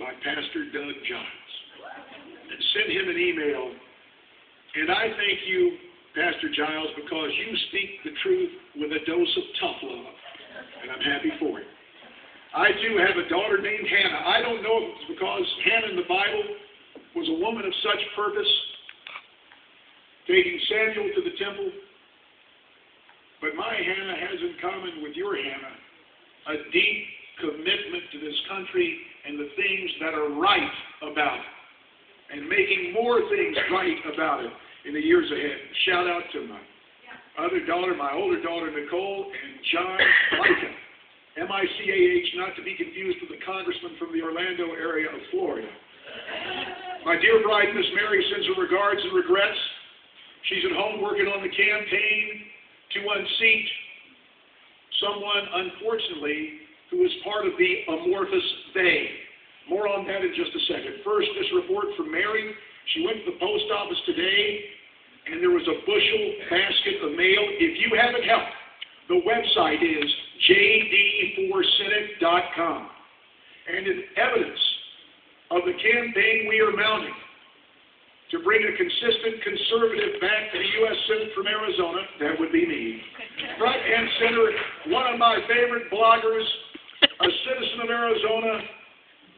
by Pastor Doug Giles and sent him an email. And I thank you, Pastor Giles, because you speak the truth with a dose of tough love. And I'm happy for it. I, too, have a daughter named Hannah. I don't know if it's because Hannah in the Bible was a woman of such purpose, taking Samuel to the temple. But my Hannah has in common with your Hannah a deep commitment to this country and the things that are right about it, and making more things right about it in the years ahead. Shout out to my other daughter, my older daughter, Nicole, and John Micah. M-I-C-A-H, not to be confused with the congressman from the Orlando area of Florida. My dear bride, Miss Mary, sends her regards and regrets. She's at home working on the campaign to unseat someone, unfortunately, who is part of the amorphous they. More on that in just a second. First, this report from Mary. She went to the post office today, and there was a bushel basket of mail. If you haven't helped, the website is jd4senate.com. And in evidence of the campaign we are mounting to bring a consistent conservative back to the U.S. Senate from Arizona, that would be me. Front and center, one of my favorite bloggers, a citizen of Arizona,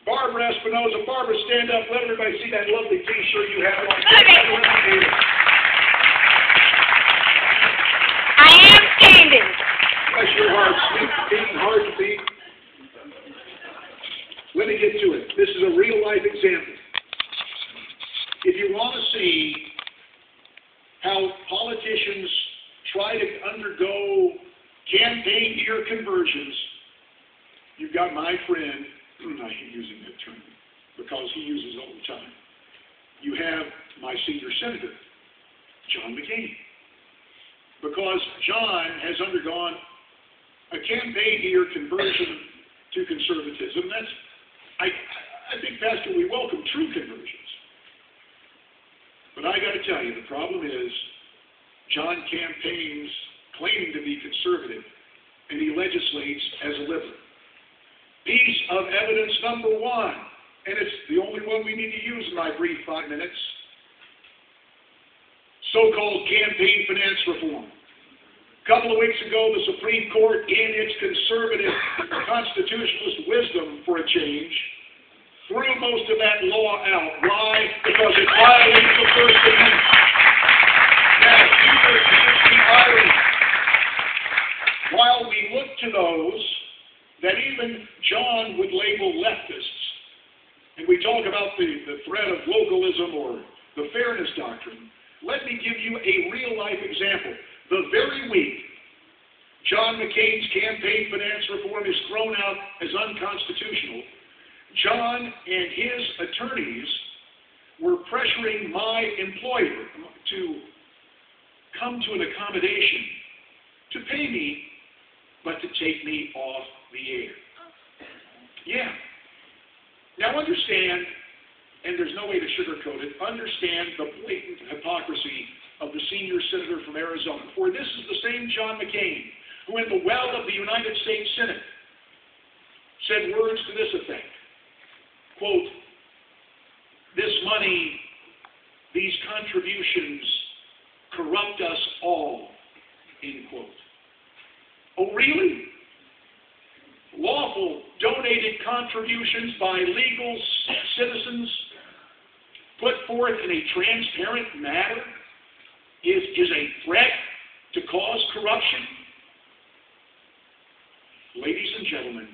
Barbara Espinoza. Barbara, stand up. Let everybody see that lovely T-shirt you have on. I am standing. Bless your heart, sweet, beating hard to beat. Let me get to it. This is a real-life example. If you want to see how politicians try to undergo campaign year conversions, you've got my friend, I hate using that term because he uses it all the time. You have my senior senator, John McCain. Because John has undergone a campaign year conversion to conservatism. I think, Pastor, we welcome true conversions. But I got to tell you, the problem is John campaigns claiming to be conservative, and he legislates as a liberal. Piece of evidence number one, and it's the only one we need to use in my brief 5 minutes, so-called campaign finance reform. A couple of weeks ago, the Supreme Court, in its conservative constitutionalist wisdom for a change, threw most of that law out. Why? Because it violates the First Amendment. Now, here's the irony. While we look to those that even John would label leftists, and we talk about the threat of localism or the fairness doctrine, let me give you a real-life example. The very week John McCain's campaign finance reform is thrown out as unconstitutional, John and his attorneys were pressuring my employer to come to an accommodation to pay me, but to take me off the air. Yeah. Now understand, and there's no way to sugarcoat it, understand the blatant hypocrisy of the senior senator from Arizona. For this is the same John McCain who in the well of the United States Senate said words to this effect. Quote, this money, these contributions corrupt us all, end quote. Oh, really? Lawful donated contributions by legal citizens put forth in a transparent manner is a threat to cause corruption? Ladies and gentlemen,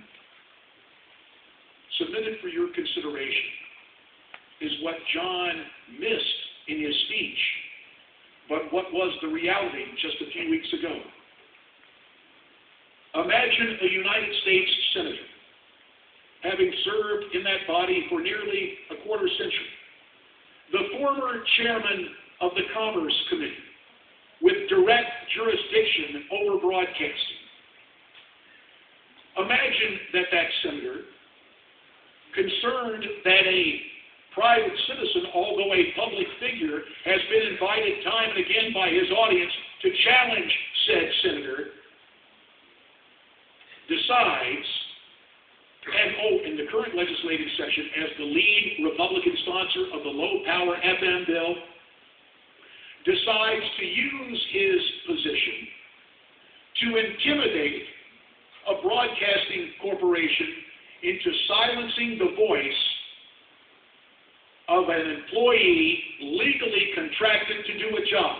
submitted for your consideration is what John missed in his speech, but what was the reality just a few weeks ago. Imagine a United States senator having served in that body for nearly a quarter century, the former chairman of the Commerce Committee with direct jurisdiction over broadcasting. Imagine that senator, concerned that a private citizen, although a public figure, has been invited time and again by his audience to challenge said senator, decides in the current legislative session, as the lead Republican sponsor of the low-power FM bill, decides to use his position to intimidate a broadcasting corporation into silencing the voice of an employee legally contracted to do a job.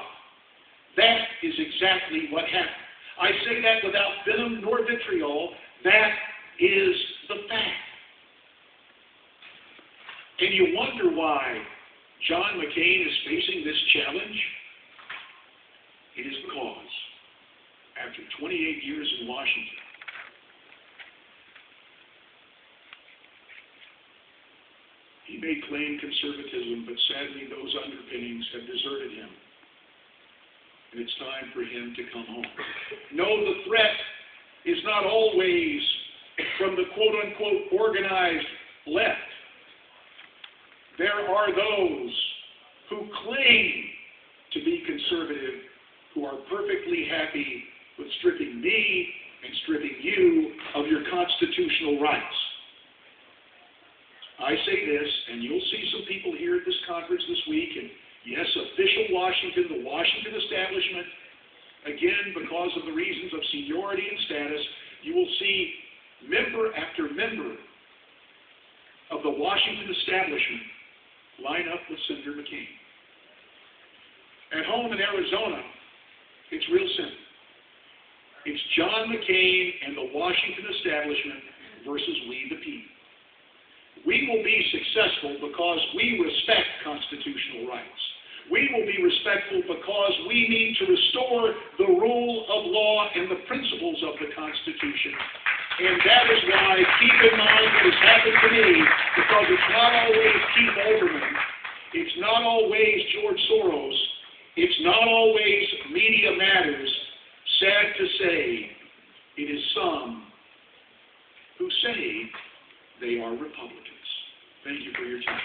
That is exactly what happened. I say that without venom nor vitriol. That is the fact. And you wonder why John McCain is facing this challenge? It is because, after 28 years in Washington, he may claim conservatism, but sadly those underpinnings have deserted him. And it's time for him to come home. No, the threat is not always from the quote-unquote organized left. There are those who claim to be conservative who are perfectly happy with stripping me and stripping you of your constitutional rights. I say this, and you'll see some people here at this conference this week, and yes, official Washington, the Washington establishment, again, because of the reasons of seniority and status, you will see member after member of the Washington establishment line up with Senator McCain. At home in Arizona, it's real simple. It's John McCain and the Washington establishment versus we the people. We will be successful because we respect constitutional rights. We will be respectful because we need to restore the rule of law and the principles of the Constitution. And that is why, keep in mind what has happened to me, because it's not always Keith Olbermann, it's not always George Soros, it's not always Media Matters. Sad to say, it is some who say they are Republicans. Thank you for your time.